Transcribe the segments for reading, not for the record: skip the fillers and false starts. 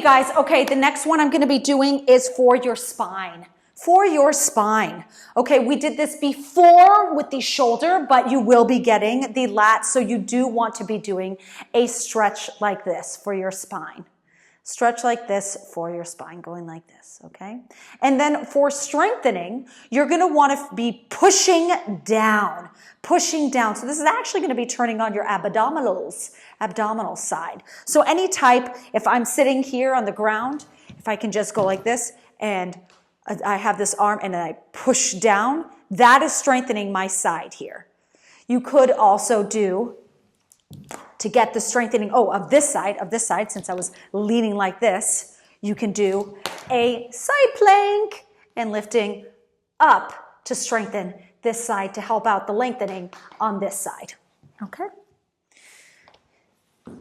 Hey guys, okay, the next one I'm gonna be doing is for your spine. For your spine. Okay, we did this before with the shoulder, but you will be getting the lats, so you do want to be doing a stretch like this for your spine. Stretch like this for your spine, going like this, okay? And then for strengthening, you're gonna wanna be pushing down. So this is actually gonna be turning on your abdominal side. So any type, if I'm sitting here on the ground, if I can just go like this and I have this arm and I push down, that is strengthening my side here. You could also do, to get the strengthening, of this side, since I was leaning like this, you can do a side plank and lifting up to strengthen this side to help out the lengthening on this side, okay?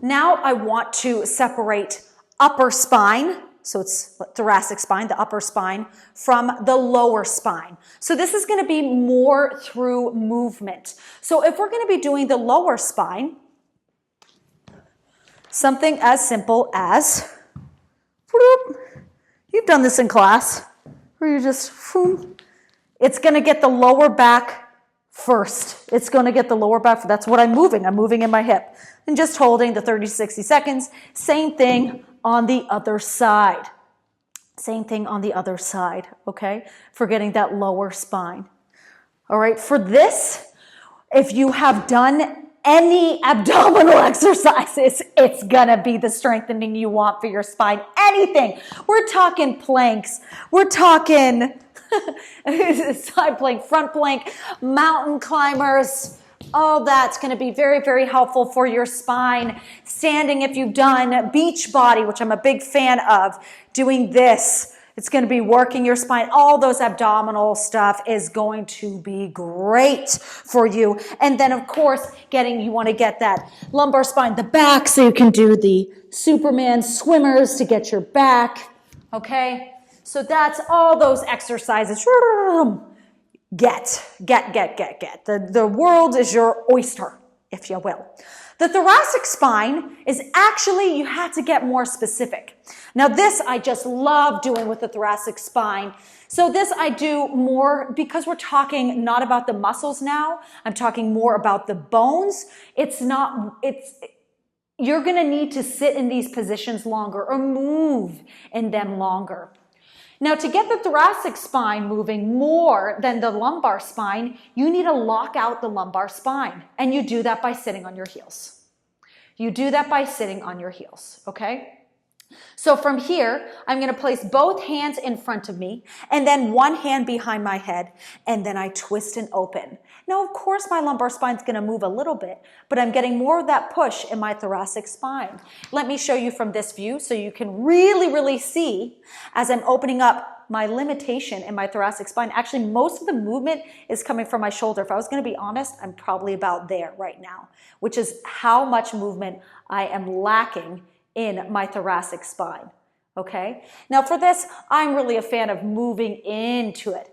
Now I want to separate upper spine, so it's thoracic spine, the upper spine, from the lower spine. So this is gonna be more through movement. So if we're gonna be doing the lower spine, something as simple as, you've done this in class, where you just, it's gonna get the lower back first. It's gonna get the lower back, that's what I'm moving in my hip. And just holding the 30 to 60 seconds. Same thing on the other side. Same thing on the other side, okay? For getting that lower spine. All right, for this, if you have done any abdominal exercises, it's gonna be the strengthening you want for your spine. Anything. We're talking planks. We're talking side plank, front plank, mountain climbers. All that's going to be very, very helpful for your spine. Standing, if you've done beach body, which I'm a big fan of, doing this, it's going to be working your spine. All those abdominal stuff is going to be great for you. And then, of course, you want to get that lumbar spine, the back, so you can do the Superman swimmers to get your back. Okay? So that's all those exercises. Get. The world is your oyster, if you will. The thoracic spine is actually, you have to get more specific. Now this I just love doing with the thoracic spine. So this I do more because we're talking not about the muscles now. I'm talking more about the bones. You're gonna need to sit in these positions longer or move in them longer. Now, to get the thoracic spine moving more than the lumbar spine, you need to lock out the lumbar spine. And you do that by sitting on your heels. Okay? So from here, I'm going to place both hands in front of me and then one hand behind my head, and then I twist and open. Now, of course, my lumbar spine is going to move a little bit, but I'm getting more of that push in my thoracic spine. Let me show you from this view so you can really, really see as I'm opening up my limitation in my thoracic spine. Actually, most of the movement is coming from my shoulder. If I was going to be honest, I'm probably about there right now, which is how much movement I am lacking in my thoracic spine, okay? Now for this, I'm really a fan of moving into it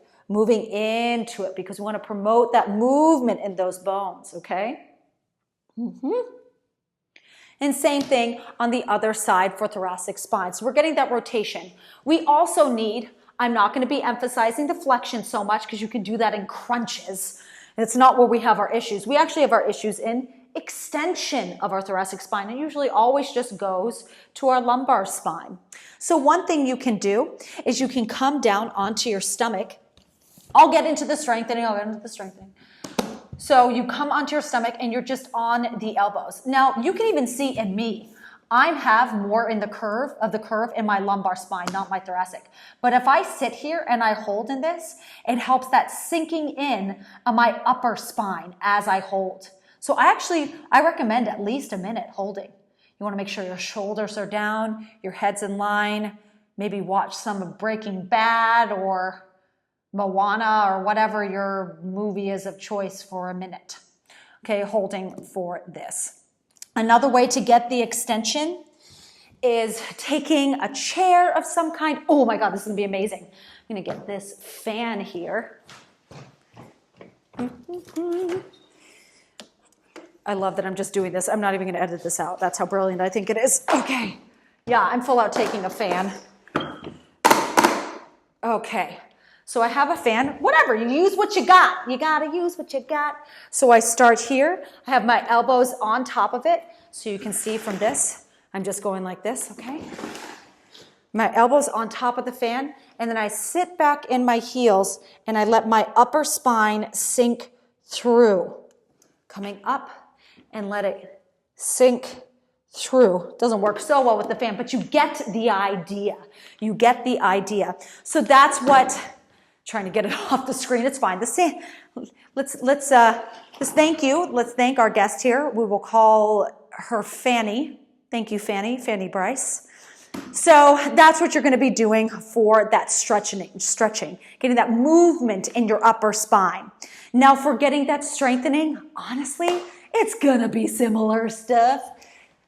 because we want to promote that movement in those bones, okay? And same thing on the other side for thoracic spine. So we're getting that rotation. We also need, I'm not going to be emphasizing the flexion so much because you can do that in crunches. It's not where we have our issues. We actually have our issues in extension of our thoracic spine. It usually always just goes to our lumbar spine. So one thing you can do is you can come down onto your stomach. I'll get into the strengthening. So you come onto your stomach and you're just on the elbows. Now you can even see in me, I have more in the curve in my lumbar spine, not my thoracic. But if I sit here and I hold in this, it helps that sinking in on my upper spine as I hold. So I recommend at least a minute holding. You want to make sure your shoulders are down, your head's in line, maybe watch some of Breaking Bad or Moana or whatever your movie is of choice for a minute. Okay, holding for this. Another way to get the extension is taking a chair of some kind. Oh my God, this is gonna be amazing. I'm gonna get this fan here. I love that I'm just doing this. I'm not even gonna edit this out. That's how brilliant I think it is. Okay, Yeah, I'm full out taking a fan. Okay, so I have a fan. Whatever, you use what you got. You gotta use what you got. So I start here. I have my elbows on top of it, so you can see from this. I'm just going like this, okay? My elbows on top of the fan, and then I sit back in my heels, and I let my upper spine sink through. Coming up, and let it sink through. Doesn't work so well with the fan, but you get the idea. You get the idea. So that's what, trying to get it off the screen, it's fine. Let's thank you. Let's thank our guest here. We will call her Fanny. Thank you, Fanny Bryce. So that's what you're going to be doing for that stretching, getting that movement in your upper spine. Now for getting that strengthening, honestly, it's going to be similar stuff.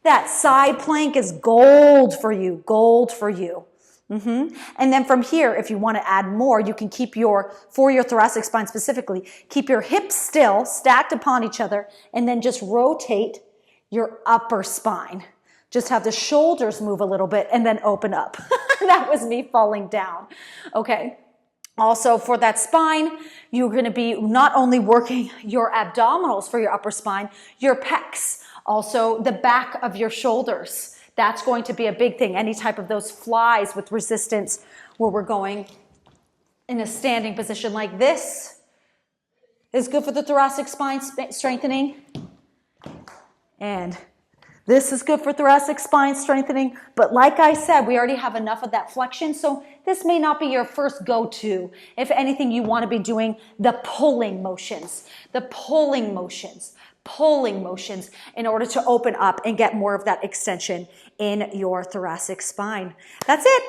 That side plank is gold for you, gold for you. And then from here, if you want to add more, you can keep for your thoracic spine specifically, keep your hips still, stacked upon each other, and then just rotate your upper spine. Just have the shoulders move a little bit and then open up. That was me falling down. Okay. Also for that spine, you're going to be not only working your abdominals for your upper spine, your pecs, also the back of your shoulders. That's going to be a big thing. Any type of those flies with resistance where we're going in a standing position like this is good for the thoracic spine strengthening. And this is good for thoracic spine strengthening, but like I said, we already have enough of that flexion, so this may not be your first go-to. If anything, you want to be doing the pulling motions in order to open up and get more of that extension in your thoracic spine. That's it.